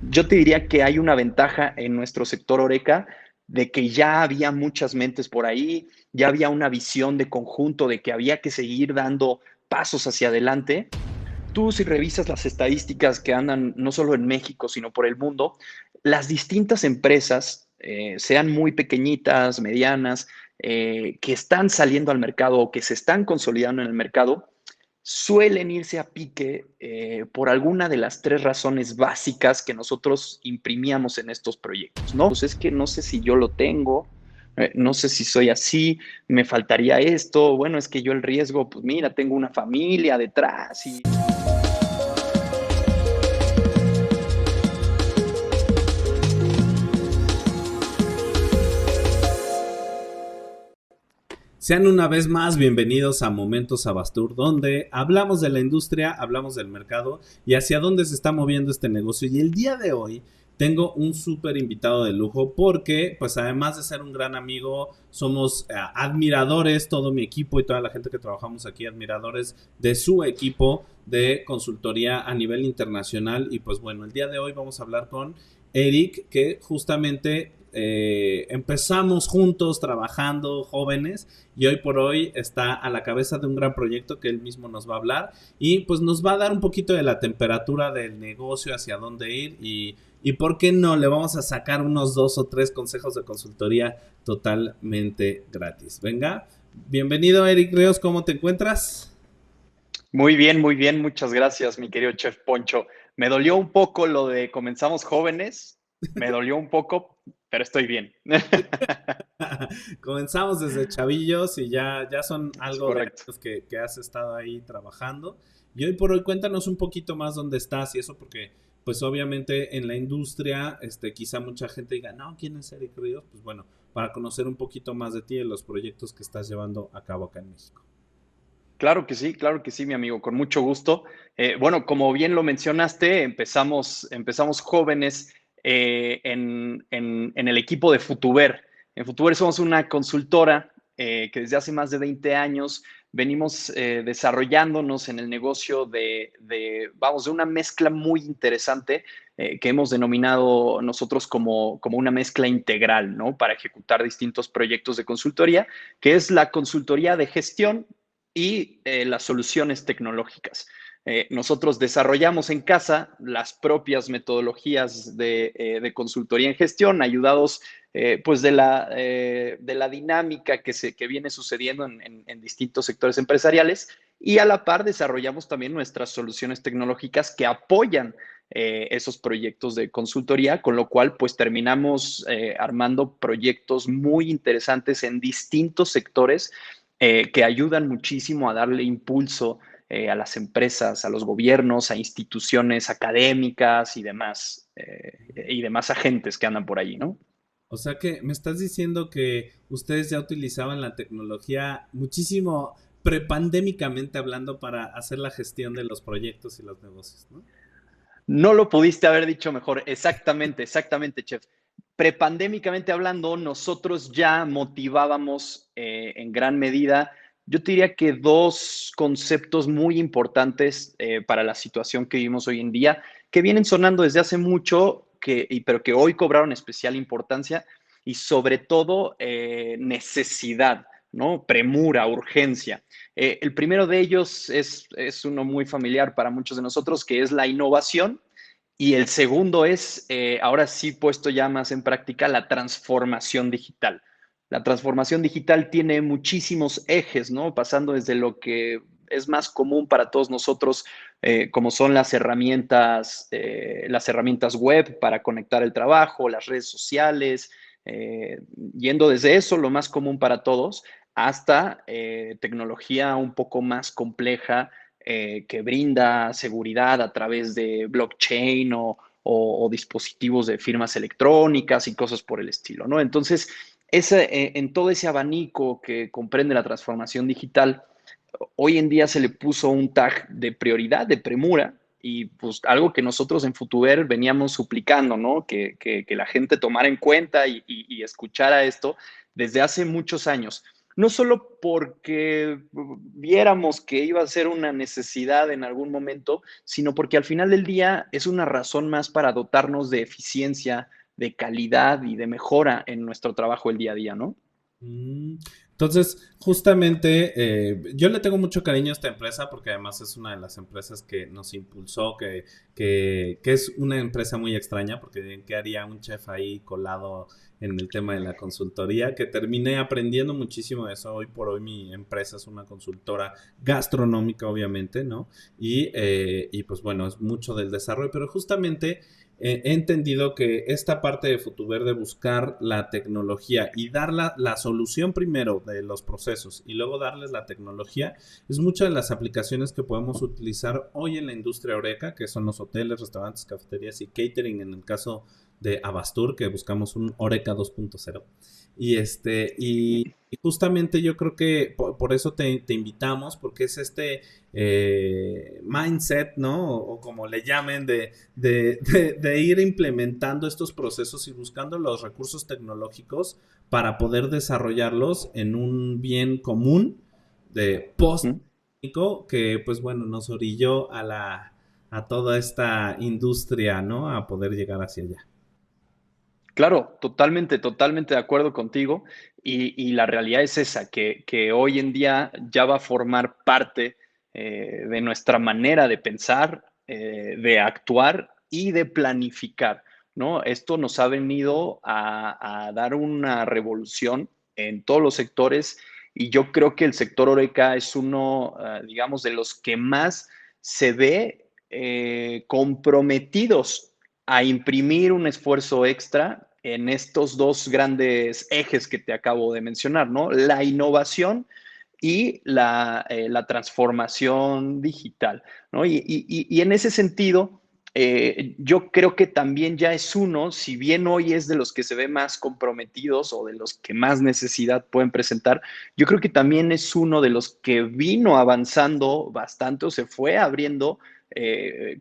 Yo te diría que hay una ventaja en nuestro sector Oreca de que ya había muchas mentes por ahí, ya había una visión de conjunto de que había que seguir dando pasos hacia adelante. Tú si revisas las estadísticas que andan no solo en México, sino por el mundo, las distintas empresas, sean muy pequeñitas, medianas, que están saliendo al mercado o que se están consolidando en el mercado, suelen irse a pique por alguna de las tres razones básicas que nosotros imprimíamos en estos proyectos, ¿no? Pues es que no sé si yo lo tengo, no sé si soy así, me faltaría esto, bueno, es que yo el riesgo, pues mira, tengo una familia detrás y... Sean una vez más bienvenidos a Momentos Abastur, donde hablamos de la industria, hablamos del mercado y hacia dónde se está moviendo este negocio. Y el día de hoy tengo un súper invitado de lujo porque, pues además de ser un gran amigo, somos admiradores, todo mi equipo y toda la gente que trabajamos aquí, admiradores de su equipo de consultoría a nivel internacional. Y pues bueno, el día de hoy vamos a hablar con Eric, que justamente empezamos juntos trabajando jóvenes y hoy por hoy está a la cabeza de un gran proyecto que él mismo nos va a hablar y pues nos va a dar un poquito de la temperatura del negocio, hacia dónde ir y por qué no, le vamos a sacar unos 2 o 3 consejos de consultoría totalmente gratis. Venga, bienvenido Eric Ríos, ¿cómo te encuentras? Muy bien, muchas gracias, mi querido Chef Poncho. Me dolió un poco lo de comenzamos jóvenes, me dolió un poco, pero estoy bien. Comenzamos desde chavillos y ya son Es algo de correcto. años que has estado ahí trabajando. Y hoy por hoy cuéntanos un poquito más dónde estás y eso porque pues obviamente en la industria quizá mucha gente diga, no, ¿quién es Eric Ríos? Pues bueno, para conocer un poquito más de ti y de los proyectos que estás llevando a cabo acá en México. Claro que sí, mi amigo, con mucho gusto. Bueno, como bien lo mencionaste, empezamos jóvenes en el equipo de Futuber. En Futuber somos una consultora que desde hace más de 20 años venimos desarrollándonos en el negocio vamos, de una mezcla muy interesante que hemos denominado nosotros como una mezcla integral, ¿no? Para ejecutar distintos proyectos de consultoría, que es la consultoría de gestión y las soluciones tecnológicas. Nosotros desarrollamos en casa las propias metodologías de consultoría en gestión, ayudados pues de la dinámica que viene sucediendo en distintos sectores empresariales y a la par desarrollamos también nuestras soluciones tecnológicas que apoyan esos proyectos de consultoría, con lo cual pues terminamos armando proyectos muy interesantes en distintos sectores que ayudan muchísimo a darle impulso a las empresas, a los gobiernos, a instituciones académicas y demás agentes que andan por allí, ¿no? O sea que me estás diciendo que ustedes ya utilizaban la tecnología muchísimo prepandémicamente hablando para hacer la gestión de los proyectos y los negocios, ¿no? No lo pudiste haber dicho mejor. Exactamente, exactamente, chef. Prepandémicamente hablando, nosotros ya motivábamos en gran medida, yo te diría que dos conceptos muy importantes para la situación que vivimos hoy en día, que vienen sonando desde hace mucho, pero que hoy cobraron especial importancia y sobre todo necesidad, ¿no? Premura, urgencia. El primero de ellos es uno muy familiar para muchos de nosotros, que es la innovación. Y el segundo es, ahora sí puesto ya más en práctica, la transformación digital. La transformación digital tiene muchísimos ejes, ¿no? Pasando desde lo que es más común para todos nosotros, como son las herramientas web para conectar el trabajo, las redes sociales, yendo desde eso, lo más común para todos, hasta tecnología un poco más compleja que brinda seguridad a través de blockchain o dispositivos de firmas electrónicas y cosas por el estilo, ¿no? Entonces, en todo ese abanico que comprende la transformación digital, hoy en día se le puso un tag de prioridad, de premura, y pues algo que nosotros en Futuber veníamos suplicando, ¿no? Que la gente tomara en cuenta y escuchara esto desde hace muchos años. no solo porque viéramos que iba a ser una necesidad en algún momento, sino porque al final del día es una razón más para dotarnos de eficiencia, de calidad y de mejora en nuestro trabajo el día a día, ¿no? Mm, Entonces, justamente, yo le tengo mucho cariño a esta empresa porque además es una de las empresas que nos impulsó, que es una empresa muy extraña porque ¿qué haría un chef ahí colado en el tema de la consultoría? Que terminé aprendiendo muchísimo de eso. Hoy por hoy mi empresa es una consultora gastronómica, obviamente, ¿no? Y pues bueno, es mucho del desarrollo, pero justamente he entendido que esta parte de Futuber de buscar la tecnología y dar la solución primero de los procesos y luego darles la tecnología es muchas de las aplicaciones que podemos utilizar hoy en la industria Oreca, que son los hoteles, restaurantes, cafeterías y catering en el caso de Abastur, que buscamos un Oreca 2.0. Y justamente yo creo que por eso te invitamos, porque es este mindset, ¿no? O como le llamen, de ir implementando estos procesos y buscando los recursos tecnológicos para poder desarrollarlos en un bien común de post ¿Mm? que pues bueno nos orilló a toda esta industria, ¿no? A poder llegar hacia allá. Claro, totalmente, totalmente de acuerdo contigo. Y la realidad es esa, que hoy en día ya va a formar parte de nuestra manera de pensar, de actuar y de planificar, ¿no? Esto nos ha venido a dar una revolución en todos los sectores y yo creo que el sector Oreca es uno, digamos, de los que más se ve comprometidos a imprimir un esfuerzo extra en estos dos grandes ejes que te acabo de mencionar, ¿no? La innovación y la transformación digital, ¿no? Y en ese sentido, yo creo que también ya es uno, si bien hoy es de los que se ve más comprometidos o de los que más necesidad pueden presentar, yo creo que también es uno de los que vino avanzando bastante o se fue abriendo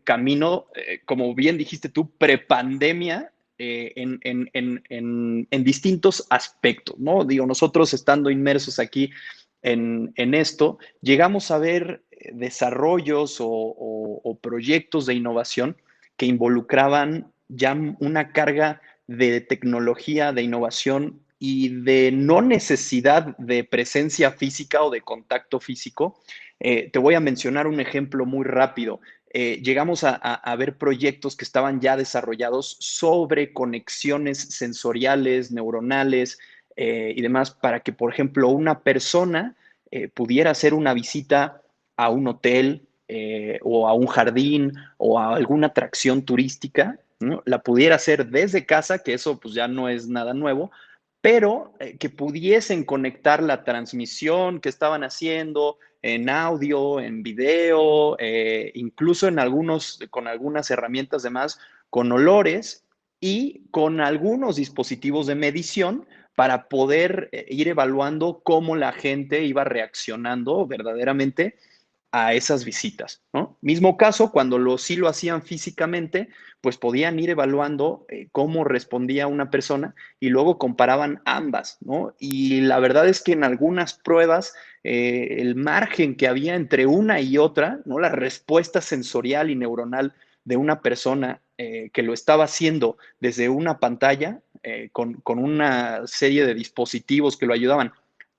camino, como bien dijiste tú, prepandemia en distintos aspectos, ¿no? Digo, nosotros estando inmersos aquí esto, llegamos a ver desarrollos o proyectos de innovación que involucraban ya una carga de tecnología, de innovación y de no necesidad de presencia física o de contacto físico. Te voy a mencionar un ejemplo muy rápido. Llegamos a ver proyectos que estaban ya desarrollados sobre conexiones sensoriales, neuronales y demás, para que, por ejemplo, una persona pudiera hacer una visita a un hotel o a un jardín o a alguna atracción turística, ¿no? La pudiera hacer desde casa, que eso pues ya no es nada nuevo, pero que pudiesen conectar la transmisión que estaban haciendo en audio, en video, incluso en algunos, con algunas herramientas de más, con olores y con algunos dispositivos de medición para poder ir evaluando cómo la gente iba reaccionando verdaderamente a esas visitas, ¿no? Mismo caso, cuando sí lo hacían físicamente, pues podían ir evaluando cómo respondía una persona y luego comparaban ambas, ¿no? Y la verdad es que en algunas pruebas el margen que había entre una y otra, ¿no? La respuesta sensorial y neuronal de una persona que lo estaba haciendo desde una pantalla con una serie de dispositivos que lo ayudaban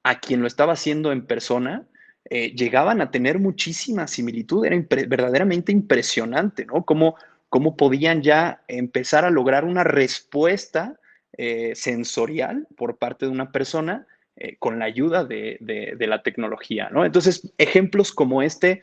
a quien lo estaba haciendo en persona, llegaban a tener muchísima similitud. Era verdaderamente impresionante, ¿no? Cómo podían ya empezar a lograr una respuesta sensorial por parte de una persona con la ayuda de la tecnología, ¿no? Entonces, ejemplos como este,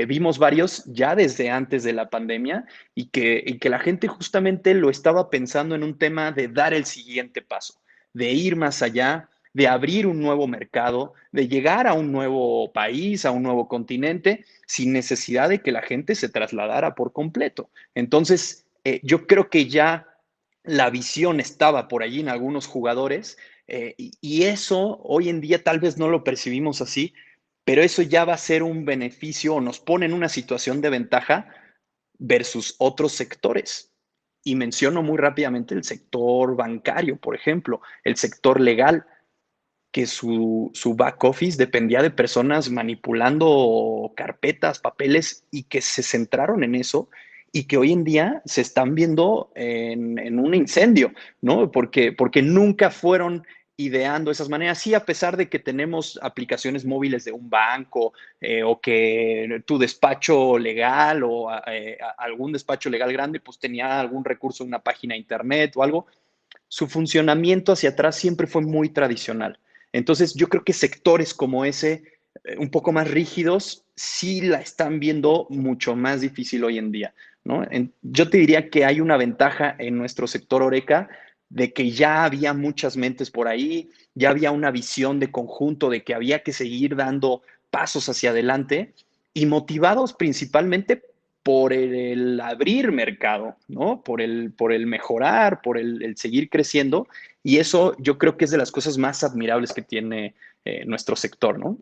vimos varios ya desde antes de la pandemia y que la gente justamente lo estaba pensando en un tema de dar el siguiente paso, de ir más allá, de abrir un nuevo mercado, de llegar a un nuevo país, a un nuevo continente, sin necesidad de que la gente se trasladara por completo. Entonces, yo creo que ya la visión estaba por allí en algunos jugadores y eso hoy en día tal vez no lo percibimos así, pero eso ya va a ser un beneficio o nos pone en una situación de ventaja versus otros sectores. Y menciono muy rápidamente el sector bancario, por ejemplo, el sector legal que su back office dependía de personas manipulando carpetas, papeles y que se centraron en eso y que hoy en día se están viendo en un incendio, ¿no? Porque nunca fueron ideando esas maneras. Sí, a pesar de que tenemos aplicaciones móviles de un banco o que tu despacho legal o algún despacho legal grande, pues tenía algún recurso en una página de internet o algo, su funcionamiento hacia atrás siempre fue muy tradicional. Entonces, yo creo que sectores como ese, un poco más rígidos, sí la están viendo mucho más difícil hoy en día, ¿no? Yo te diría que hay una ventaja en nuestro sector Oreca de que ya había muchas mentes por ahí, ya había una visión de conjunto de que había que seguir dando pasos hacia adelante y motivados principalmente por el abrir mercado, ¿no? Por el mejorar, por el seguir creciendo. Y eso yo creo que es de las cosas más admirables que tiene nuestro sector, ¿no?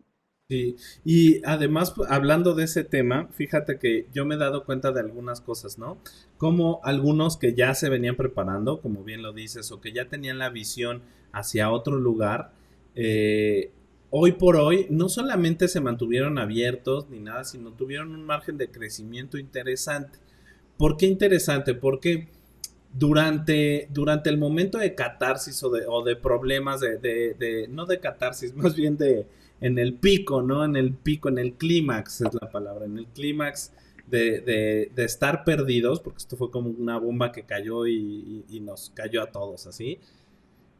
Sí, y además, hablando de ese tema, fíjate que yo me he dado cuenta de algunas cosas, ¿no? Como algunos que ya se venían preparando, como bien lo dices, o que ya tenían la visión hacia otro lugar, eh, hoy por hoy no solamente se mantuvieron abiertos ni nada, sino tuvieron un margen de crecimiento interesante. ¿Por qué interesante? Porque durante el momento de catarsis o de problemas, no de catarsis, más bien en el pico, ¿no? En el pico, en el clímax es la palabra, en el clímax de estar perdidos, porque esto fue como una bomba que cayó y nos cayó a todos así.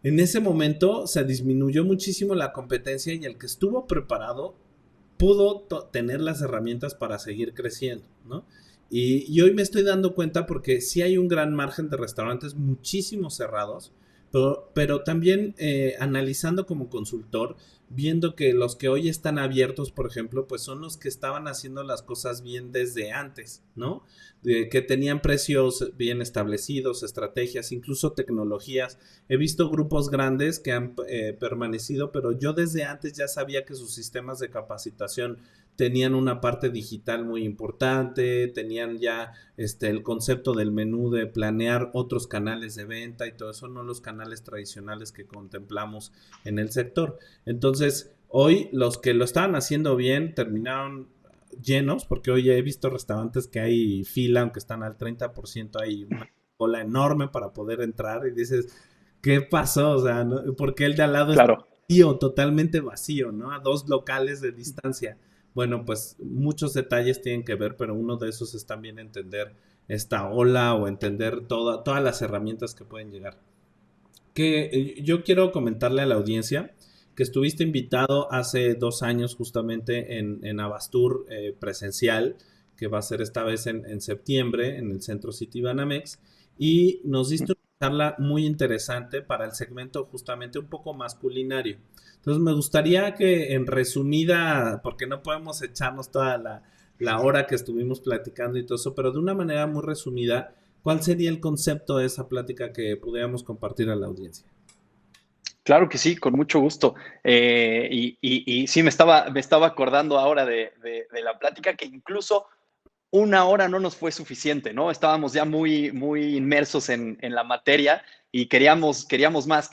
En ese momento se disminuyó muchísimo la competencia y el que estuvo preparado pudo tener las herramientas para seguir creciendo, ¿no? Y hoy me estoy dando cuenta porque sí hay un gran margen de restaurantes, muchísimos cerrados, pero también analizando como consultor, viendo que los que hoy están abiertos, por ejemplo, pues son los que estaban haciendo las cosas bien desde antes, ¿no? Que tenían precios bien establecidos, estrategias, incluso tecnologías. He visto grupos grandes que han permanecido, pero yo desde antes ya sabía que sus sistemas de capacitación tenían una parte digital muy importante, tenían ya el concepto del menú de planear otros canales de venta y todo eso, no los canales tradicionales que contemplamos en el sector. Entonces, hoy los que lo estaban haciendo bien terminaron llenos, porque hoy he visto restaurantes que hay fila, aunque están al 30%, hay una cola enorme para poder entrar y dices, ¿qué pasó? O sea, ¿no? Porque el de al lado está Claro. vacío, totalmente vacío, ¿no? A 2 locales de distancia. Bueno, pues muchos detalles tienen que ver, pero uno de esos es también entender esta ola o entender todas las herramientas que pueden llegar. Que yo quiero comentarle a la audiencia que estuviste invitado hace 2 años justamente en Abastur presencial, que va a ser esta vez en septiembre en el Centro City Banamex, y nos diste una charla muy interesante para el segmento justamente un poco masculinario. Entonces me gustaría que en resumida, porque no podemos echarnos toda la hora que estuvimos platicando y todo eso, pero de una manera muy resumida, ¿cuál sería el concepto de esa plática que pudiéramos compartir a la audiencia? Claro que sí, con mucho gusto. Y sí, me estaba acordando ahora de la plática que incluso una hora no nos fue suficiente, ¿no? Estábamos ya muy inmersos en la materia y queríamos más,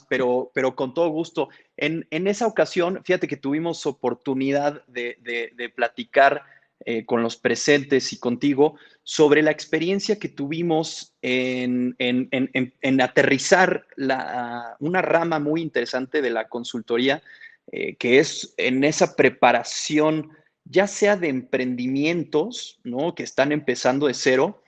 pero con todo gusto. En esa ocasión, fíjate que tuvimos oportunidad de platicar con los presentes y contigo sobre la experiencia que tuvimos en aterrizar una rama muy interesante de la consultoría, que es en esa preparación ya sea de emprendimientos, ¿no? Que están empezando de cero,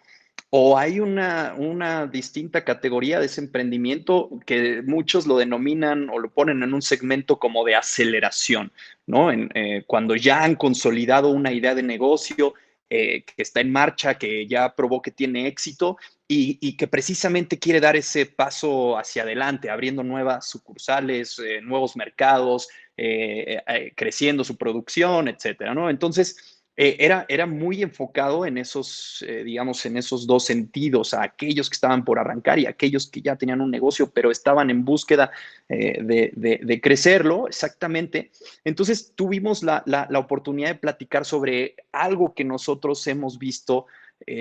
o hay una distinta categoría de ese emprendimiento que muchos lo denominan o lo ponen en un segmento como de aceleración, ¿no? Cuando ya han consolidado una idea de negocio, que está en marcha, que ya probó que tiene éxito y que precisamente quiere dar ese paso hacia adelante, abriendo nuevas sucursales, nuevos mercados, creciendo su producción, etcétera, ¿no? Entonces, era muy enfocado en esos, digamos, en esos dos sentidos, a aquellos que estaban por arrancar y a aquellos que ya tenían un negocio, pero estaban en búsqueda de crecerlo, exactamente. Entonces tuvimos la oportunidad de platicar sobre algo que nosotros hemos visto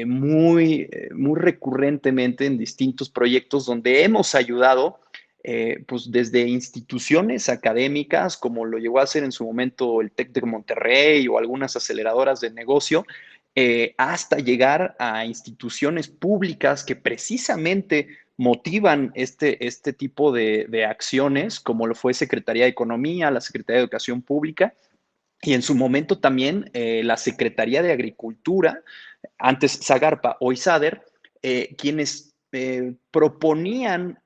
muy recurrentemente en distintos proyectos donde hemos ayudado pues desde instituciones académicas, como lo llegó a hacer en su momento el TEC de Monterrey o algunas aceleradoras de negocio, hasta llegar a instituciones públicas que precisamente motivan este tipo de acciones, como lo fue Secretaría de Economía, la Secretaría de Educación Pública, y en su momento también la Secretaría de Agricultura, antes Zagarpa, hoy SADER, quienes proponían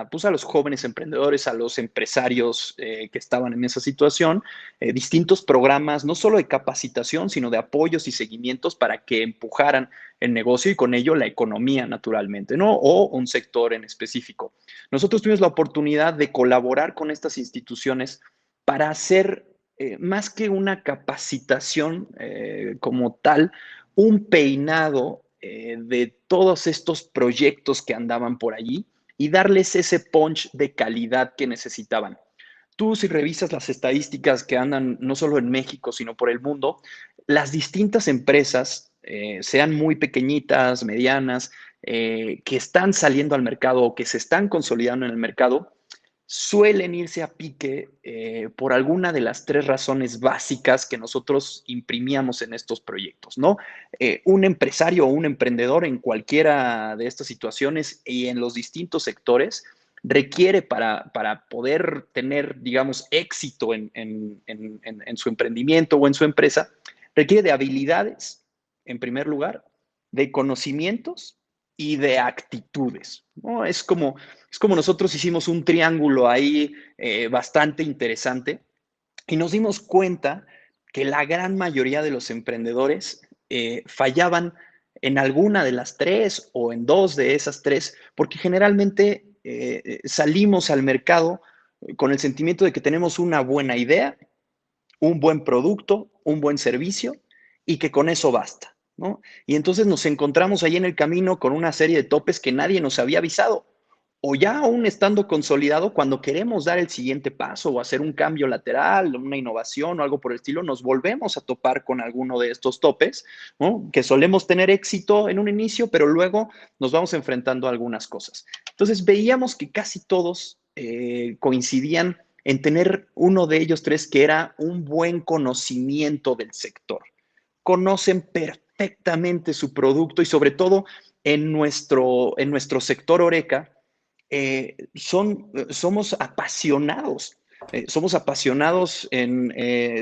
pues a los jóvenes emprendedores, a los empresarios que estaban en esa situación, distintos programas, no solo de capacitación, sino de apoyos y seguimientos para que empujaran el negocio y con ello la economía naturalmente, ¿no? O un sector en específico. Nosotros tuvimos la oportunidad de colaborar con estas instituciones para hacer más que una capacitación como tal, un peinado de todos estos proyectos que andaban por allí y darles ese punch de calidad que necesitaban. Tú, si revisas las estadísticas que andan no solo en México, sino por el mundo, las distintas empresas, sean muy pequeñitas, medianas, que están saliendo al mercado o que se están consolidando en el mercado, suelen irse a pique por alguna de las tres razones básicas que nosotros imprimíamos en estos proyectos, ¿no? Un empresario o un emprendedor en cualquiera de estas situaciones y en los distintos sectores requiere para poder tener, digamos, éxito en su emprendimiento o en su empresa, requiere de habilidades, en primer lugar, de conocimientos y de actitudes, ¿no? Es como nosotros hicimos un triángulo ahí bastante interesante y nos dimos cuenta que la gran mayoría de los emprendedores fallaban en alguna de las tres o en dos de esas tres, porque generalmente salimos al mercado con el sentimiento de que tenemos una buena idea, un buen producto, un buen servicio y que con eso basta, ¿no? Y entonces nos encontramos ahí en el camino con una serie de topes que nadie nos había avisado. O ya aún estando consolidado, cuando queremos dar el siguiente paso o hacer un cambio lateral, una innovación o algo por el estilo, nos volvemos a topar con alguno de estos topes, ¿no? Que solemos tener éxito en un inicio, pero luego nos vamos enfrentando a algunas cosas. Entonces veíamos que casi todos coincidían en tener uno de ellos tres que era un buen conocimiento del sector. Conocen perfectamente su producto y sobre todo en nuestro sector Oreca, somos apasionados. Somos apasionados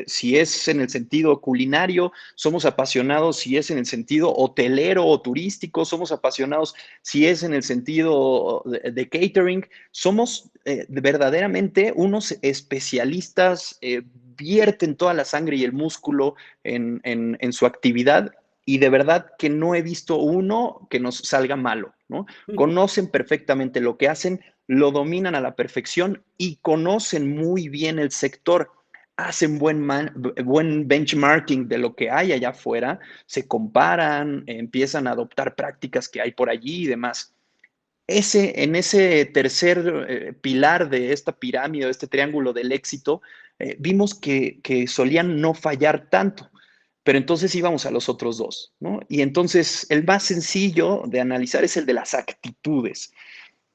si es en el sentido culinario, somos apasionados si es en el sentido hotelero o turístico, somos apasionados si es en el sentido de catering, somos verdaderamente unos especialistas, vierten toda la sangre y el músculo en su actividad y de verdad que no he visto uno que nos salga malo, ¿no? Conocen perfectamente lo que hacen, lo dominan a la perfección y conocen muy bien el sector. Hacen buen benchmarking de lo que hay allá afuera, se comparan, empiezan a adoptar prácticas que hay por allí y demás. En ese tercer pilar de esta pirámide, de este triángulo del éxito, vimos que solían no fallar tanto, pero entonces íbamos a los otros dos, ¿no? Y entonces el más sencillo de analizar es el de las actitudes.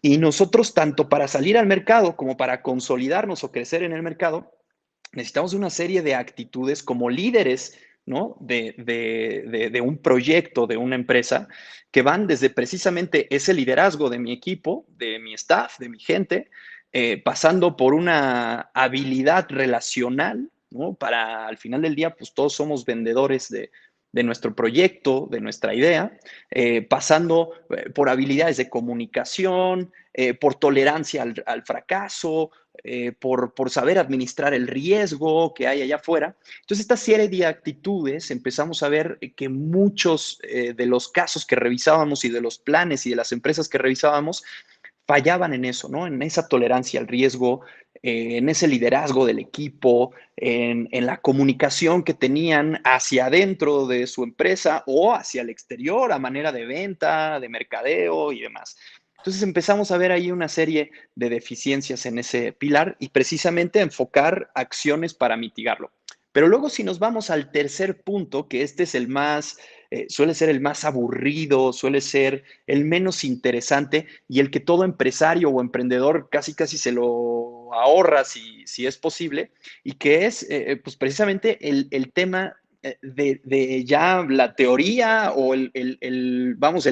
Y nosotros, tanto para salir al mercado como para consolidarnos o crecer en el mercado, necesitamos una serie de actitudes como líderes, ¿no? De un proyecto, de una empresa, que van desde precisamente ese liderazgo de mi equipo, de mi staff, de mi gente, pasando por una habilidad relacional, ¿no? Para al final del día, pues todos somos vendedores de nuestro proyecto, de nuestra idea, pasando por habilidades de comunicación, por tolerancia al fracaso, por saber administrar el riesgo que hay allá afuera. Entonces, esta serie de actitudes empezamos a ver que muchos de los casos que revisábamos y de los planes y de las empresas que revisábamos fallaban en eso, ¿no? En esa tolerancia al riesgo, en ese liderazgo del equipo, en la comunicación que tenían hacia adentro de su empresa o hacia el exterior a manera de venta, de mercadeo y demás. Entonces empezamos a ver ahí una serie de deficiencias en ese pilar y precisamente enfocar acciones para mitigarlo. Pero luego si nos vamos al tercer punto, que este es el más suele ser el más aburrido, suele ser el menos interesante y el que todo empresario o emprendedor casi casi se lo ahorra si es posible, y que es pues precisamente el tema de ya la teoría o vamos,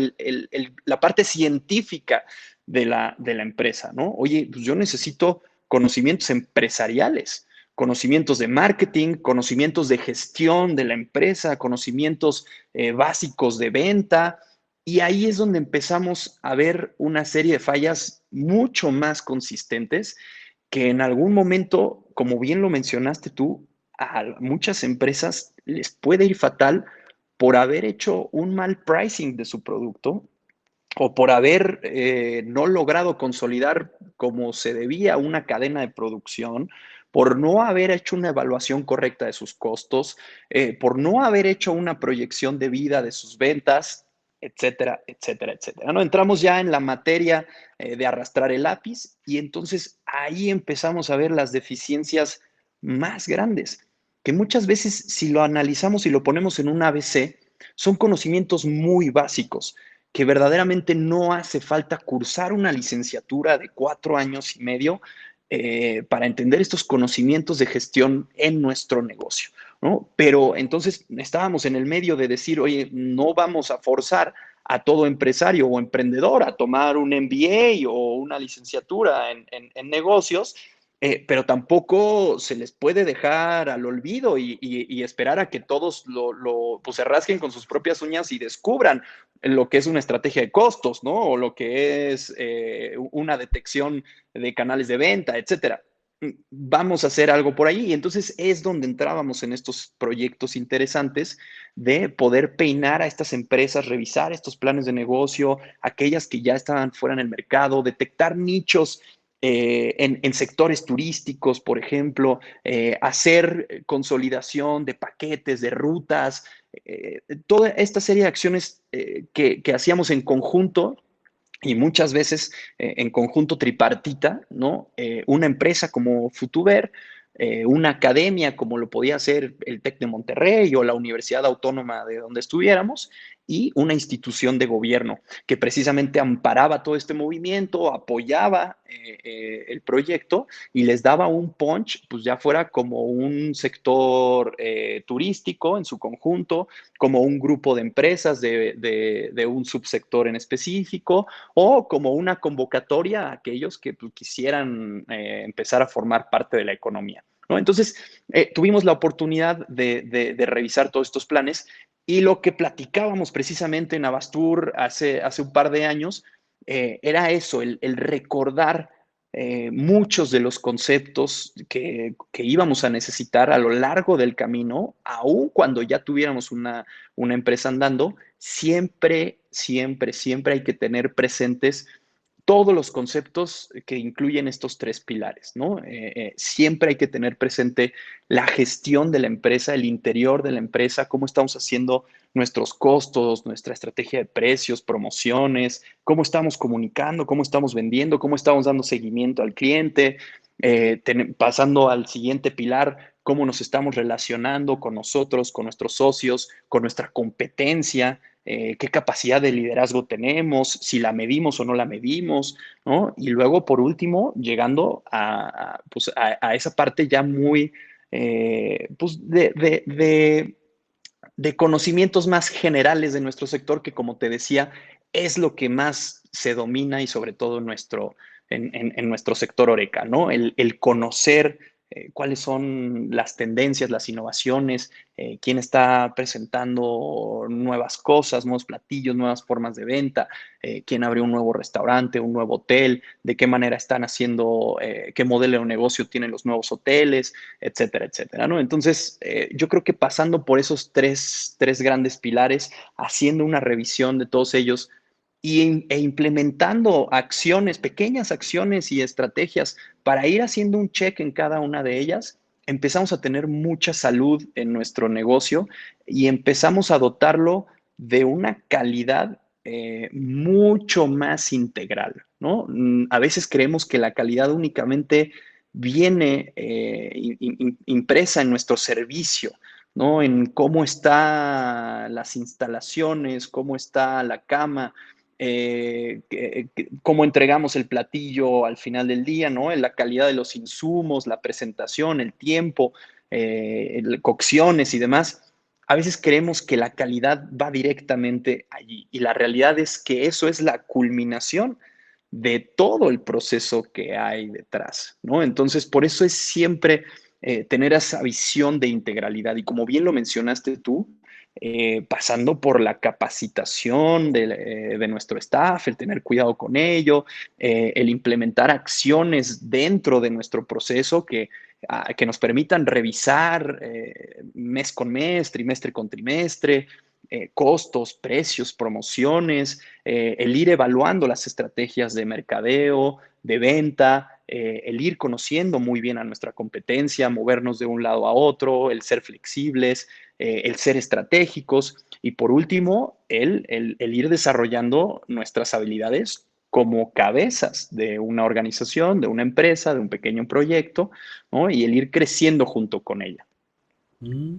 la parte científica de la empresa, ¿no? Oye, pues yo necesito conocimientos empresariales, conocimientos de marketing, conocimientos de gestión de la empresa, conocimientos básicos de venta, y ahí es donde empezamos a ver una serie de fallas mucho más consistentes que en algún momento, como bien lo mencionaste tú, a muchas empresas les puede ir fatal por haber hecho un mal pricing de su producto o por haber no logrado consolidar como se debía una cadena de producción, por no haber hecho una evaluación correcta de sus costos, por no haber hecho una proyección de vida de sus ventas, etcétera, etcétera, etcétera. ¿No? Entramos ya en la materia de arrastrar el lápiz y entonces ahí empezamos a ver las deficiencias más grandes, que muchas veces si lo analizamos y lo ponemos en un ABC, son conocimientos muy básicos que verdaderamente no hace falta cursar una licenciatura de 4 años y medio para entender estos conocimientos de gestión en nuestro negocio, ¿no? Pero entonces estábamos en el medio de decir, oye, no vamos a forzar a todo empresario o emprendedor a tomar un MBA o una licenciatura en negocios, pero tampoco se les puede dejar al olvido y esperar a que todos pues se rasquen con sus propias uñas y descubran lo que es una estrategia de costos, ¿no? O lo que es una detección de canales de venta, etcétera. Vamos a hacer algo por ahí. Y entonces es donde entrábamos en estos proyectos interesantes de poder peinar a estas empresas, revisar estos planes de negocio, aquellas que ya estaban fuera en el mercado, detectar nichos en sectores turísticos, por ejemplo, hacer consolidación de paquetes, de rutas, toda esta serie de acciones que hacíamos en conjunto y muchas veces en conjunto tripartita, ¿no? Una empresa como Futuber, una academia como lo podía ser el TEC de Monterrey o la Universidad Autónoma de donde estuviéramos, y una institución de gobierno que precisamente amparaba todo este movimiento, apoyaba el proyecto y les daba un punch, pues ya fuera como un sector turístico en su conjunto, como un grupo de empresas de un subsector en específico, o como una convocatoria a aquellos que pues, quisieran empezar a formar parte de la economía, ¿no? Entonces, tuvimos la oportunidad de revisar todos estos planes y lo que platicábamos precisamente en Abastur hace un par de años era eso, el recordar muchos de los conceptos que íbamos a necesitar a lo largo del camino, aun cuando ya tuviéramos una empresa andando, siempre, siempre, siempre hay que tener presentes todos los conceptos que incluyen estos tres pilares, ¿no? Siempre hay que tener presente la gestión de la empresa, el interior de la empresa, cómo estamos haciendo nuestros costos, nuestra estrategia de precios, promociones, cómo estamos comunicando, cómo estamos vendiendo, cómo estamos dando seguimiento al cliente, pasando al siguiente pilar, cómo nos estamos relacionando con nosotros, con nuestros socios, con nuestra competencia, qué capacidad de liderazgo tenemos, si la medimos o no la medimos, ¿no? Y luego, por último, llegando pues a esa parte ya muy, pues de conocimientos más generales de nuestro sector, que como te decía, es lo que más se domina y sobre todo en nuestro sector Oreca, ¿no? El conocer cuáles son las tendencias, las innovaciones, quién está presentando nuevas cosas, nuevos platillos, nuevas formas de venta, quién abrió un nuevo restaurante, un nuevo hotel, de qué manera están haciendo, qué modelo de negocio tienen los nuevos hoteles, etcétera, etcétera, ¿no? Entonces, yo creo que pasando por esos tres grandes pilares, haciendo una revisión de todos ellos e implementando acciones, pequeñas acciones y estrategias para ir haciendo un check en cada una de ellas, empezamos a tener mucha salud en nuestro negocio y empezamos a dotarlo de una calidad mucho más integral, ¿no? A veces creemos que la calidad únicamente viene impresa en nuestro servicio, ¿no? En cómo están las instalaciones, cómo está la cama, cómo entregamos el platillo al final del día, ¿no? En la calidad de los insumos, la presentación, el tiempo, cocciones y demás. A veces creemos que la calidad va directamente allí y la realidad es que eso es la culminación de todo el proceso que hay detrás, ¿no? Entonces, por eso es siempre tener esa visión de integralidad. Y como bien lo mencionaste tú, pasando por la capacitación de nuestro staff, el tener cuidado con ello, el implementar acciones dentro de nuestro proceso que nos permitan revisar mes con mes, trimestre con trimestre, costos, precios, promociones, el ir evaluando las estrategias de mercadeo, de venta, el ir conociendo muy bien a nuestra competencia, movernos de un lado a otro, el ser flexibles, el ser estratégicos y por último, el ir desarrollando nuestras habilidades como cabezas de una organización, de una empresa, de un pequeño proyecto, ¿no? Y el ir creciendo junto con ella. Mm.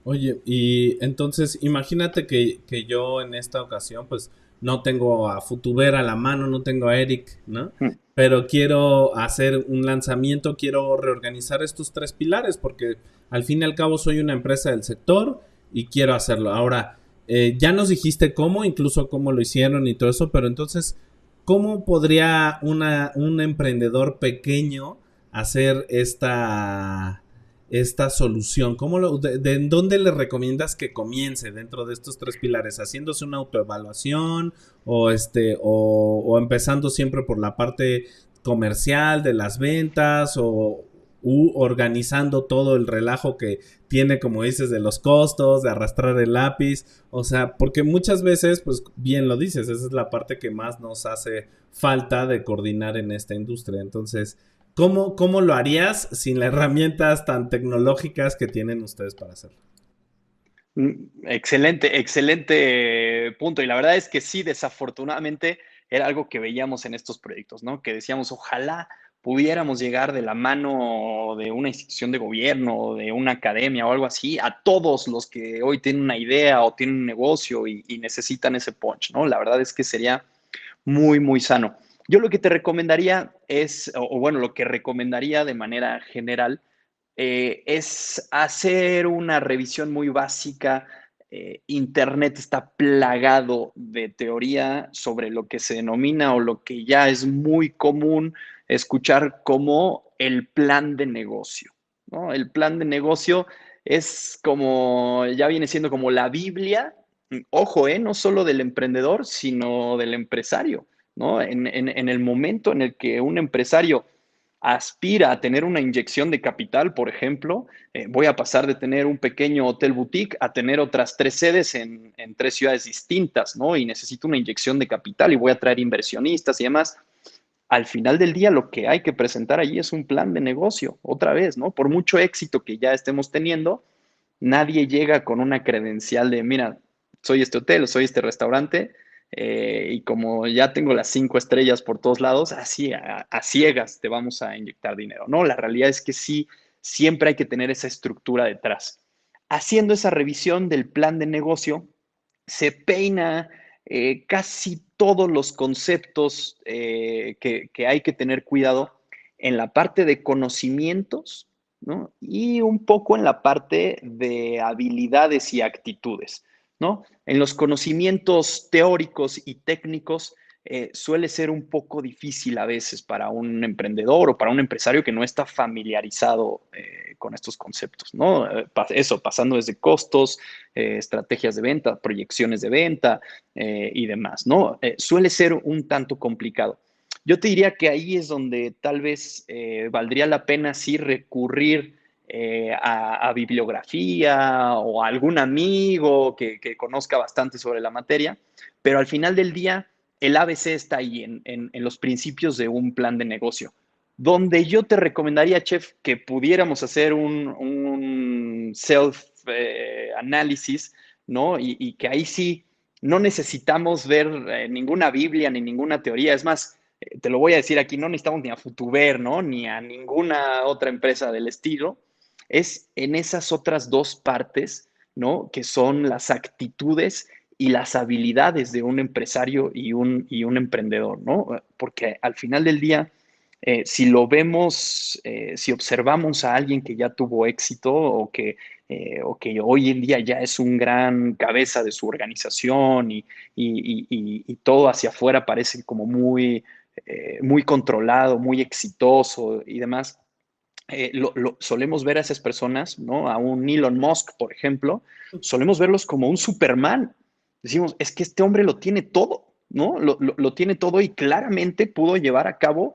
Oye, y entonces imagínate que yo en esta ocasión pues no tengo a Futuber a la mano, no tengo a Eric, ¿no? Mm. Pero quiero hacer un lanzamiento, quiero reorganizar estos tres pilares porque al fin y al cabo soy una empresa del sector y quiero hacerlo. Ahora, ya nos dijiste cómo, incluso cómo lo hicieron y todo eso, pero entonces, ¿cómo podría un emprendedor pequeño hacer esta solución? ¿En dónde le recomiendas que comience dentro de estos tres pilares? ¿Haciéndose una autoevaluación o empezando siempre por la parte comercial de las ventas o organizando todo el relajo que tiene, como dices, de los costos, de arrastrar el lápiz? O sea, porque muchas veces, pues bien lo dices, esa es la parte que más nos hace falta de coordinar en esta industria. Entonces, ¿cómo lo harías sin las herramientas tan tecnológicas que tienen ustedes para hacerlo? Excelente, excelente punto. Y la verdad es que sí, desafortunadamente era algo que veíamos en estos proyectos, ¿no? Que decíamos, ojalá pudiéramos llegar de la mano de una institución de gobierno, de una academia o algo así, a todos los que hoy tienen una idea o tienen un negocio y necesitan ese punch, ¿no? La verdad es que sería muy, muy sano. Yo lo que te recomendaría es, o bueno, lo que recomendaría de manera general es hacer una revisión muy básica. Internet está plagado de teoría sobre lo que se denomina o lo que ya es muy común escuchar como el plan de negocio, ¿no? El plan de negocio es como, ya viene siendo como la Biblia, ojo, no solo del emprendedor, sino del empresario, ¿no? En el momento en el que un empresario aspira a tener una inyección de capital, por ejemplo, voy a pasar de tener un pequeño hotel boutique a tener otras tres sedes en tres ciudades distintas, ¿no? Y necesito una inyección de capital y voy a traer inversionistas y demás. Al final del día, lo que hay que presentar allí es un plan de negocio, otra vez, ¿no? Por mucho éxito que ya estemos teniendo, nadie llega con una credencial de, mira, soy este hotel, soy este restaurante, y como ya tengo las 5 estrellas por todos lados, así a ciegas te vamos a inyectar dinero. No, la realidad es que sí, siempre hay que tener esa estructura detrás. Haciendo esa revisión del plan de negocio, se peina casi todos los conceptos que hay que tener cuidado en la parte de conocimientos, ¿no? Y un poco en la parte de habilidades y actitudes, ¿no? En los conocimientos teóricos y técnicos suele ser un poco difícil a veces para un emprendedor o para un empresario que no está familiarizado con estos conceptos, ¿no? Eso, pasando desde costos, estrategias de venta, proyecciones de venta y demás, ¿no? Suele ser un tanto complicado. Yo te diría que ahí es donde tal vez valdría la pena sí recurrir a bibliografía o a algún amigo que conozca bastante sobre la materia, pero al final del día el ABC está ahí en los principios de un plan de negocio. Donde yo te recomendaría, Chef, que pudiéramos hacer un self-análisis, ¿no? Y que ahí sí no necesitamos ver ninguna Biblia ni ninguna teoría. Es más, te lo voy a decir aquí, no necesitamos ni a Futuber, ¿no? Ni a ninguna otra empresa del estilo. es en esas otras dos partes, ¿no? Que son las actitudes y las habilidades de un empresario y un emprendedor, ¿no? Porque al final del día, si lo vemos, si observamos a alguien que ya tuvo éxito o que hoy en día ya es un gran cabeza de su organización y todo hacia afuera parece como muy controlado, muy exitoso y demás, solemos ver a esas personas, ¿no? A un Elon Musk, por ejemplo, solemos verlos como un Superman. Decimos, es que este hombre lo tiene todo, ¿no? Lo tiene todo y claramente pudo llevar a cabo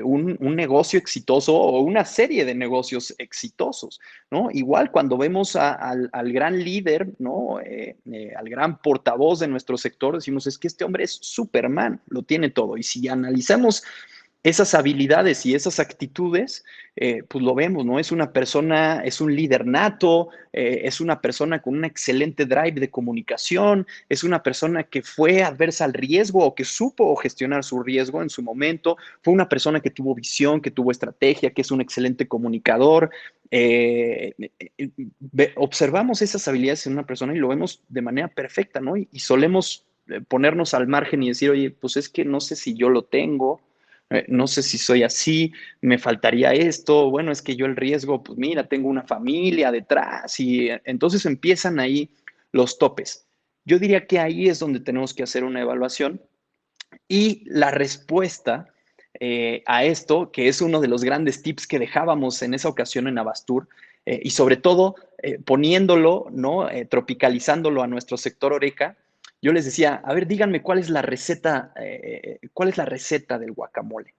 un negocio exitoso o una serie de negocios exitosos, ¿no? Igual cuando vemos al gran líder, ¿no? Al gran portavoz de nuestro sector, decimos, es que este hombre es Superman, lo tiene todo. Y si analizamos esas habilidades y esas actitudes, pues lo vemos, ¿no? Es una persona, es un líder nato, es una persona con un excelente drive de comunicación, es una persona que fue adversa al riesgo o que supo gestionar su riesgo en su momento, fue una persona que tuvo visión, que tuvo estrategia, que es un excelente comunicador. Observamos esas habilidades en una persona y lo vemos de manera perfecta, ¿no? Y solemos ponernos al margen y decir, oye, pues es que no sé si yo lo tengo, no sé si soy así, me faltaría esto, bueno, es que yo el riesgo, pues mira, tengo una familia detrás y entonces empiezan ahí los topes. Yo diría que ahí es donde tenemos que hacer una evaluación y la respuesta a esto, que es uno de los grandes tips que dejábamos en esa ocasión en Abastur, y sobre todo poniéndolo, ¿no? Tropicalizándolo a nuestro sector Oreca, yo les decía, a ver, díganme cuál es la receta del guacamole,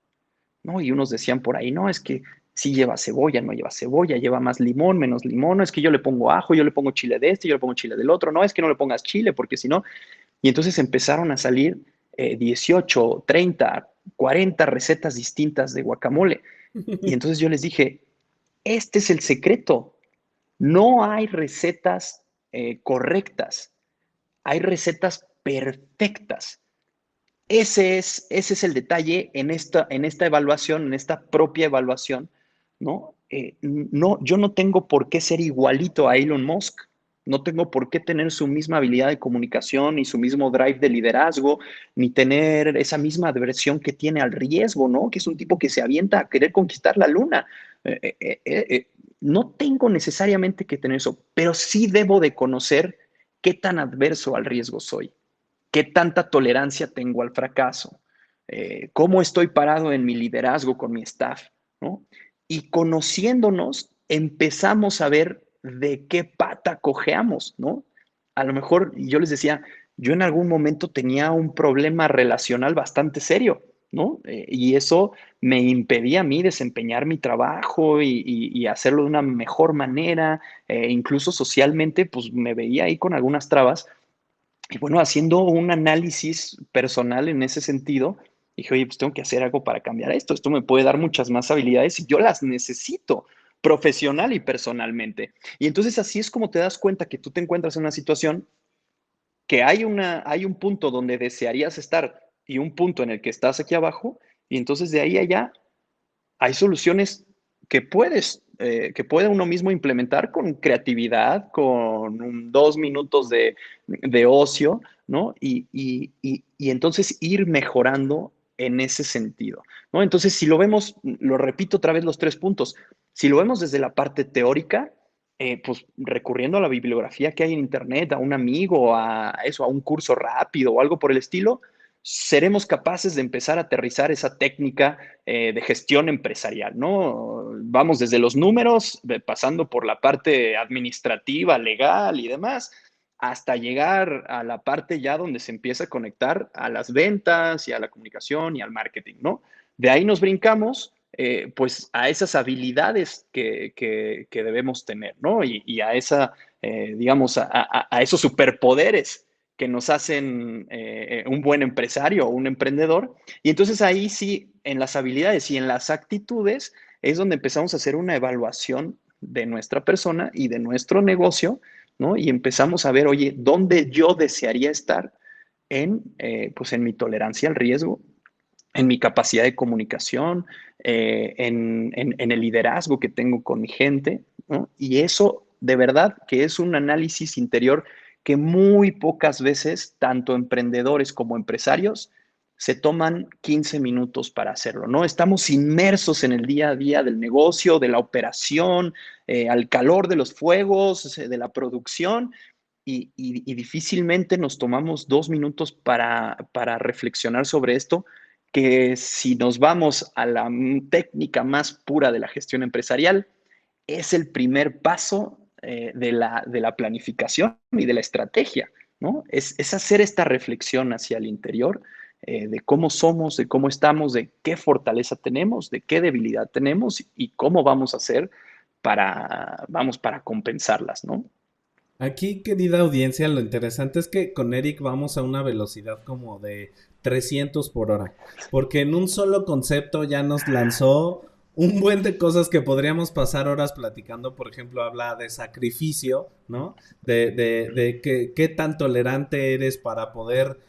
¿no? Y unos decían por ahí, no, es que sí lleva cebolla, no lleva cebolla, lleva más limón, menos limón, no, es que yo le pongo ajo, yo le pongo chile de este, yo le pongo chile del otro, no, es que no le pongas chile, porque si no, y entonces empezaron a salir 18, 30, 40 recetas distintas de guacamole. Y entonces yo les dije, este es el secreto. No hay recetas correctas, hay recetas perfectas. Ese es el detalle en esta evaluación, en esta propia evaluación, ¿no? No, yo no tengo por qué ser igualito a Elon Musk, no tengo por qué tener su misma habilidad de comunicación, ni su mismo drive de liderazgo, ni tener esa misma adversión que tiene al riesgo, ¿no? Que es un tipo que se avienta a querer conquistar la luna. No tengo necesariamente que tener eso, pero sí debo de conocer qué tan adverso al riesgo soy, qué tanta tolerancia tengo al fracaso, cómo estoy parado en mi liderazgo con mi staff, ¿no? Y conociéndonos, empezamos a ver de qué pata cojeamos, ¿no? A lo mejor, yo les decía, yo en algún momento tenía un problema relacional bastante serio, ¿no? Y eso me impedía a mí desempeñar mi trabajo y hacerlo de una mejor manera, incluso socialmente, pues me veía ahí con algunas trabas y bueno, haciendo un análisis personal en ese sentido, dije, oye, pues tengo que hacer algo para cambiar esto. Esto me puede dar muchas más habilidades y yo las necesito profesional y personalmente. Y entonces así es como te das cuenta que tú te encuentras en una situación que hay un punto donde desearías estar y un punto en el que estás aquí abajo, y entonces de ahí a allá hay soluciones que puede uno mismo implementar con creatividad, con 2 minutos de ocio, ¿no? Y entonces ir mejorando en ese sentido, ¿no? Entonces, si lo vemos, lo repito otra vez los 3 puntos, si lo vemos desde la parte teórica, pues recurriendo a la bibliografía que hay en Internet, a un amigo, a eso, a un curso rápido o algo por el estilo, seremos capaces de empezar a aterrizar esa técnica de gestión empresarial, ¿no? Vamos desde los números, pasando por la parte administrativa, legal y demás, hasta llegar a la parte ya donde se empieza a conectar a las ventas y a la comunicación y al marketing, ¿no? De ahí nos brincamos, pues, a esas habilidades que debemos tener, ¿no? Y a esa, digamos, a esos superpoderes que nos hacen un buen empresario o un emprendedor. Y entonces ahí sí, en las habilidades y en las actitudes, es donde empezamos a hacer una evaluación de nuestra persona y de nuestro negocio, ¿no? Y empezamos a ver, oye, ¿dónde yo desearía estar pues en mi tolerancia al riesgo, en mi capacidad de comunicación, en el liderazgo que tengo con mi gente, ¿no? Y eso de verdad que es un análisis interior que muy pocas veces, tanto emprendedores como empresarios, se toman 15 minutos para hacerlo, ¿no? Estamos inmersos en el día a día del negocio, de la operación, al calor de los fuegos, de la producción, y difícilmente nos tomamos 2 minutos para reflexionar sobre esto, que si nos vamos a la técnica más pura de la gestión empresarial, es el primer paso de la planificación y de la estrategia, ¿no? Es hacer esta reflexión hacia el interior de cómo somos, de cómo estamos, de qué fortaleza tenemos, de qué debilidad tenemos y cómo vamos a hacer para compensarlas, ¿no? Aquí, querida audiencia, lo interesante es que con Eric vamos a una velocidad como de 300 por hora, porque en un solo concepto ya nos lanzó un buen de cosas que podríamos pasar horas platicando. Por ejemplo, habla de sacrificio, ¿no? De qué tan tolerante eres para poder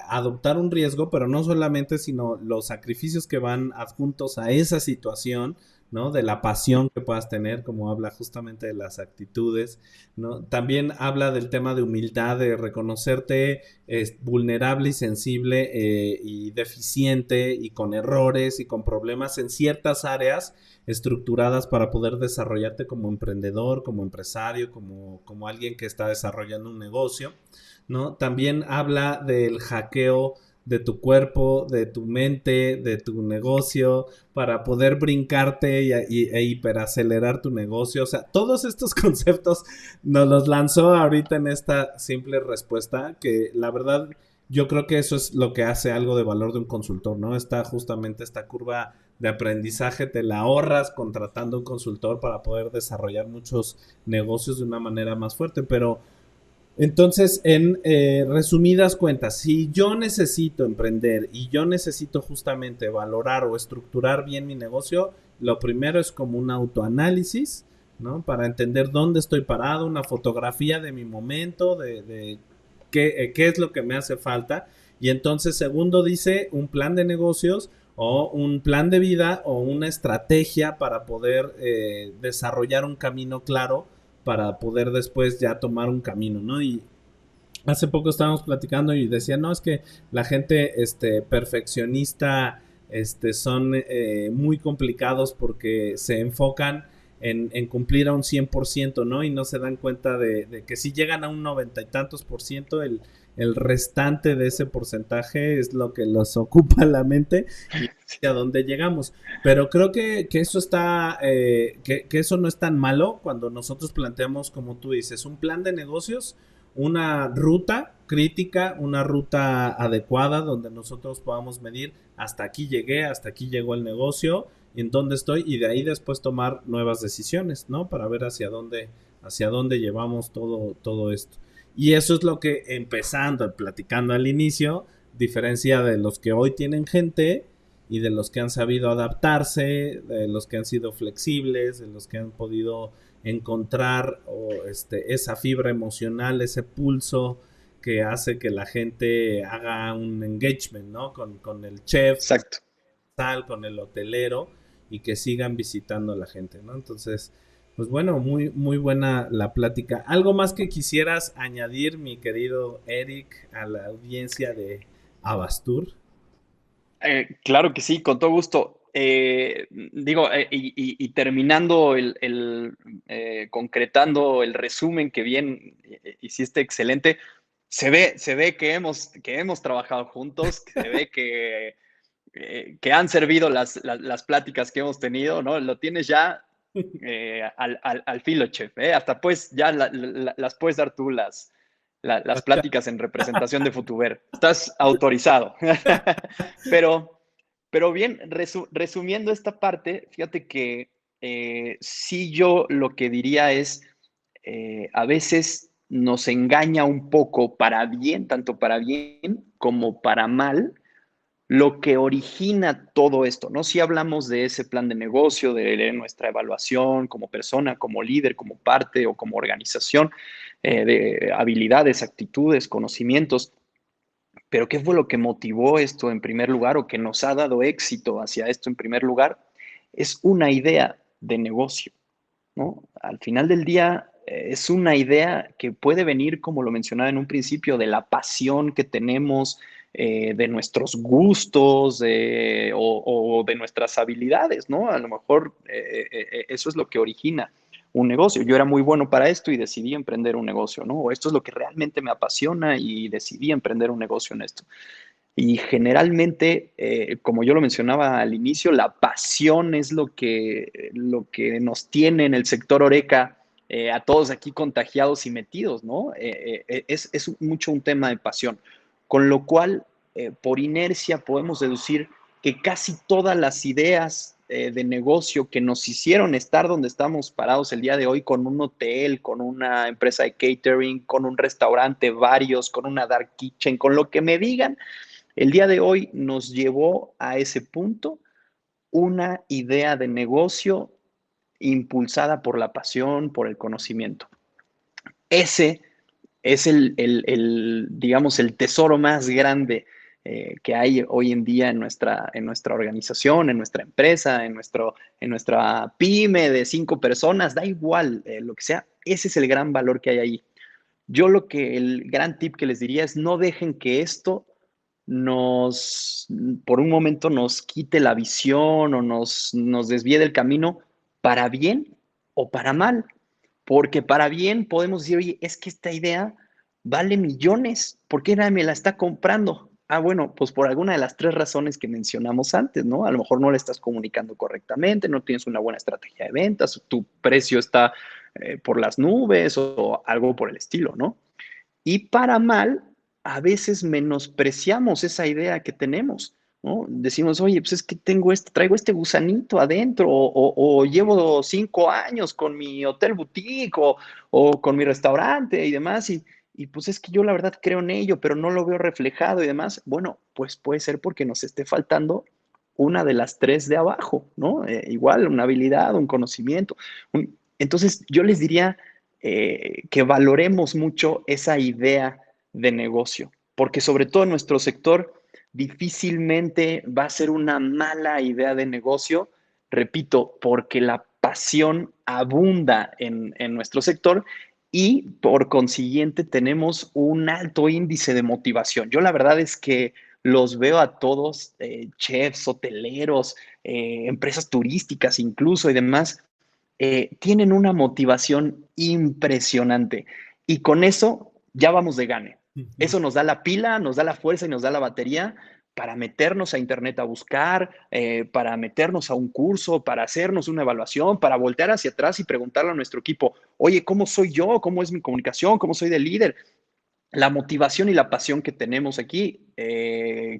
adoptar un riesgo, pero no solamente, sino los sacrificios que van adjuntos a esa situación, ¿no? De la pasión que puedas tener, como habla justamente de las actitudes, ¿no? También habla del tema de humildad, de reconocerte vulnerable y sensible y deficiente y con errores y con problemas en ciertas áreas estructuradas para poder desarrollarte como emprendedor, como empresario, como alguien que está desarrollando un negocio, ¿no? También habla del hackeo de tu cuerpo, de tu mente, de tu negocio, para poder brincarte e hiperacelerar tu negocio. O sea, todos estos conceptos nos los lanzó ahorita en esta simple respuesta, que la verdad yo creo que eso es lo que hace algo de valor de un consultor, ¿no? Está justamente esta curva de aprendizaje, te la ahorras contratando un consultor para poder desarrollar muchos negocios de una manera más fuerte, pero entonces, en resumidas cuentas, si yo necesito emprender y yo necesito justamente valorar o estructurar bien mi negocio, lo primero es como un autoanálisis, ¿no? Para entender dónde estoy parado, una fotografía de mi momento, de qué es lo que me hace falta. Y entonces, segundo, dice un plan de negocios o un plan de vida o una estrategia para poder desarrollar un camino claro para poder después ya tomar un camino, ¿no? Y hace poco estábamos platicando y decía, no, es que la gente perfeccionista son muy complicados porque se enfocan en cumplir a un 100%, ¿no? Y no se dan cuenta de que si llegan a un 90 y tantos por ciento, el restante de ese porcentaje es lo que los ocupa la mente y a dónde llegamos. Pero creo que eso está, que eso no es tan malo cuando nosotros planteamos, como tú dices, un plan de negocios, una ruta crítica, una ruta adecuada donde nosotros podamos medir hasta aquí llegué, hasta aquí llegó el negocio, en dónde estoy y de ahí después tomar nuevas decisiones, ¿no? Para ver hacia dónde llevamos todo esto. Y eso es lo que empezando, platicando al inicio, diferencia de los que hoy tienen gente y de los que han sabido adaptarse, de los que han sido flexibles, de los que han podido encontrar esa fibra emocional, ese pulso que hace que la gente haga un engagement, ¿no? Con el chef, Exacto. con el hotelero y que sigan visitando a la gente, ¿no? Entonces, pues bueno, muy, muy buena la plática. ¿Algo más que quisieras añadir, mi querido Eric, a la audiencia de Abastur? Claro que sí, con todo gusto. Digo, y terminando concretando el resumen que bien hiciste excelente, se ve que hemos trabajado juntos, que se ve que han servido las pláticas que hemos tenido, ¿no? Lo tienes ya al filo, chef, ¿eh? Hasta pues ya las puedes dar tú las pláticas en representación de Futuber. Estás autorizado. Pero, pero bien, resumiendo esta parte, fíjate que sí yo lo que diría es, a veces nos engaña un poco para bien, tanto para bien como para mal, lo que origina todo esto, ¿no? Si hablamos de ese plan de negocio, de nuestra evaluación como persona, como líder, como parte o como organización, de habilidades, actitudes, conocimientos, pero ¿qué fue lo que motivó esto en primer lugar o que nos ha dado éxito hacia esto en primer lugar? Es una idea de negocio. ¿no? Al final del día es una idea que puede venir, como lo mencionaba en un principio, de la pasión que tenemos, de nuestros gustos o de nuestras habilidades, ¿no? A lo mejor eso es lo que origina un negocio. Yo era muy bueno para esto y decidí emprender un negocio, ¿no? O esto es lo que realmente me apasiona y decidí emprender un negocio en esto. Y generalmente, como yo lo mencionaba al inicio, la pasión es lo que nos tiene en el sector Oreca a todos aquí contagiados y metidos, ¿no? Es mucho un tema de pasión, con lo cual, por inercia, podemos deducir que casi todas las ideas de negocio que nos hicieron estar donde estamos parados el día de hoy, con un hotel, con una empresa de catering, con un restaurante, varios, con una dark kitchen, con lo que me digan, el día de hoy nos llevó a ese punto una idea de negocio impulsada por la pasión, por el conocimiento. Ese es digamos, el tesoro más grande que hay hoy en día en nuestra organización, en nuestra empresa, en nuestra pyme de 5 personas, da igual lo que sea, ese es el gran valor que hay ahí. El gran tip que les diría es no dejen que esto por un momento nos quite la visión o nos desvíe del camino para bien o para mal. Porque para bien podemos decir, oye, es que esta idea vale millones, ¿por qué nadie me la está comprando? Ah, bueno, pues por alguna de las 3 razones que mencionamos antes, ¿no? A lo mejor no le estás comunicando correctamente, no tienes una buena estrategia de ventas, tu precio está por las nubes o algo por el estilo, ¿no? Y para mal, a veces menospreciamos esa idea que tenemos, ¿no? Decimos, oye, pues es que traigo este gusanito adentro, o llevo 5 años con mi hotel boutique, o con mi restaurante y demás, y pues es que yo la verdad creo en ello, pero no lo veo reflejado y demás. Bueno, pues puede ser porque nos esté faltando una de las 3 de abajo, ¿no? Igual, una habilidad, un conocimiento. Entonces, yo les diría que valoremos mucho esa idea de negocio, porque sobre todo en nuestro sector difícilmente va a ser una mala idea de negocio, repito, porque la pasión abunda en nuestro sector y por consiguiente tenemos un alto índice de motivación. Yo la verdad es que los veo a todos, chefs, hoteleros, empresas turísticas incluso y demás, tienen una motivación impresionante y con eso ya vamos de gane. Eso nos da la pila, nos da la fuerza y nos da la batería para meternos a internet a buscar, para meternos a un curso, para hacernos una evaluación, para voltear hacia atrás y preguntarle a nuestro equipo, oye, ¿cómo soy yo? ¿Cómo es mi comunicación? ¿Cómo soy de líder? La motivación y la pasión que tenemos aquí,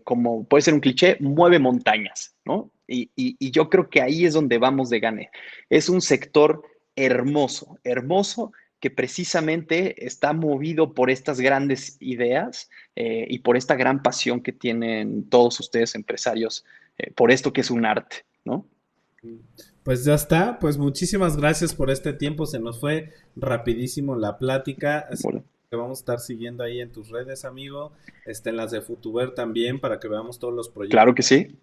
como puede ser un cliché, mueve montañas, ¿no? Y yo creo que ahí es donde vamos de gane. Es un sector hermoso, hermoso, que precisamente está movido por estas grandes ideas y por esta gran pasión que tienen todos ustedes empresarios, por esto que es un arte, ¿no? Pues ya está, pues muchísimas gracias por este tiempo, se nos fue rapidísimo la plática, así Bueno, que vamos a estar siguiendo ahí en tus redes, amigo, en las de Futuber también, para que veamos todos los proyectos claro que sí.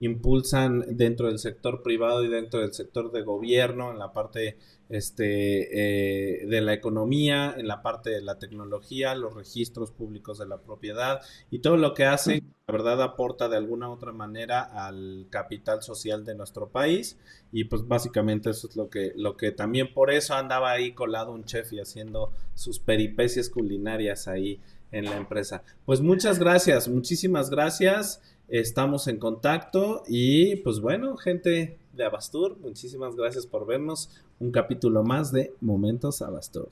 impulsan dentro del sector privado y dentro del sector de gobierno, en la parte de la economía, en la parte de la tecnología, los registros públicos de la propiedad y todo lo que hace, la verdad, aporta de alguna u otra manera al capital social de nuestro país. Y pues básicamente eso es lo que también por eso andaba ahí colado un chef y haciendo sus peripecias culinarias ahí en la empresa. Pues muchas gracias, muchísimas gracias. Estamos en contacto y pues bueno, gente de Abastur, muchísimas gracias por vernos. Un capítulo más de Momentos Abastur.